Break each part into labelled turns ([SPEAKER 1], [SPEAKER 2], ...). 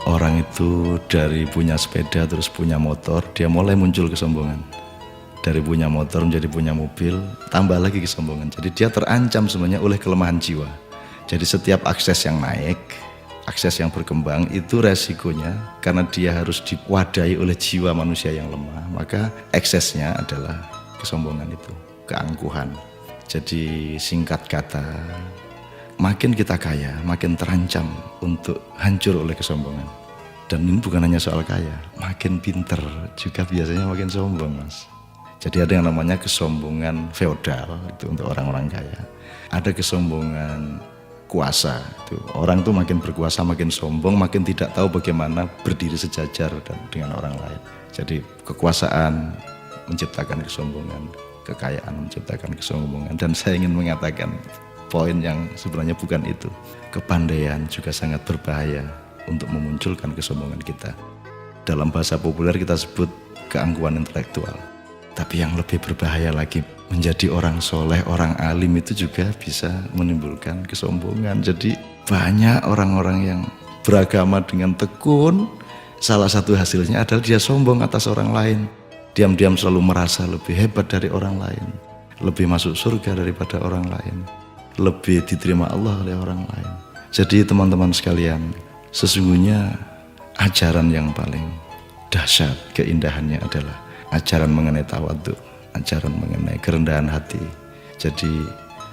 [SPEAKER 1] Orang itu dari punya sepeda terus punya motor, dia mulai muncul kesombongan. Dari punya motor menjadi punya mobil, tambah lagi kesombongan. Jadi dia terancam sebenarnya oleh kelemahan jiwa. Jadi setiap akses yang naik, akses yang berkembang itu resikonya karena dia harus diwadahi oleh jiwa manusia yang lemah. Maka eksesnya adalah kesombongan itu, keangkuhan. Jadi singkat kata, makin kita kaya, makin terancam untuk hancur oleh kesombongan. Dan ini bukan hanya soal kaya, makin pinter juga biasanya makin sombong, Mas. Jadi ada yang namanya kesombongan feodal, itu untuk orang-orang kaya. Ada kesombongan kuasa, itu orang tuh makin berkuasa, makin sombong, makin tidak tahu bagaimana berdiri sejajar dengan orang lain. Jadi kekuasaan menciptakan kesombongan, kekayaan menciptakan kesombongan. Dan saya ingin mengatakan poin yang sebenarnya bukan itu. Kepandaian juga sangat berbahaya untuk memunculkan kesombongan kita. Dalam bahasa populer kita sebut keangkuhan intelektual. Tapi yang lebih berbahaya lagi, menjadi orang soleh, orang alim itu juga bisa menimbulkan kesombongan. Jadi banyak orang-orang yang beragama dengan tekun, salah satu hasilnya adalah dia sombong atas orang lain. Diam-diam selalu merasa lebih hebat dari orang lain, lebih masuk surga daripada orang lain, lebih diterima Allah oleh orang lain. Jadi teman-teman sekalian, sesungguhnya ajaran yang paling dahsyat keindahannya adalah ajaran mengenai tawadhu, ajaran mengenai kerendahan hati. Jadi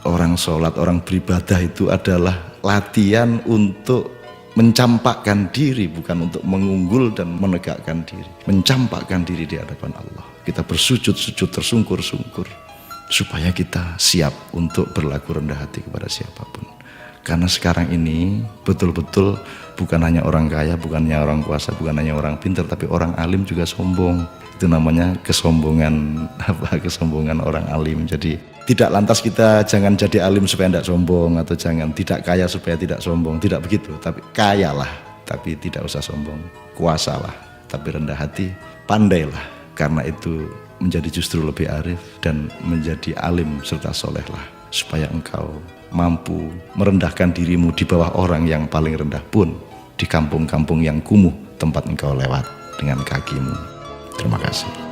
[SPEAKER 1] orang sholat, orang beribadah itu adalah latihan untuk mencampakkan diri, bukan untuk mengunggul dan menegakkan diri. Mencampakkan diri di hadapan Allah. Kita bersujud-sujud tersungkur-sungkur supaya kita siap untuk berlaku rendah hati kepada siapapun. Karena sekarang ini betul-betul bukan hanya orang kaya, bukan hanya orang kuasa, bukan hanya orang pintar, tapi orang alim juga sombong. Itu namanya kesombongan, kesombongan orang alim. Jadi tidak lantas kita jangan jadi alim supaya tidak sombong, atau jangan tidak kaya supaya tidak sombong, tidak begitu. Tapi kayalah, tapi tidak usah sombong. Kuasalah, tapi rendah hati. Pandailah, karena itu menjadi justru lebih arif dan menjadi alim serta solehlah, supaya engkau mampu merendahkan dirimu di bawah orang yang paling rendah pun di kampung-kampung yang kumuh tempat engkau lewat dengan kakimu. Terima kasih.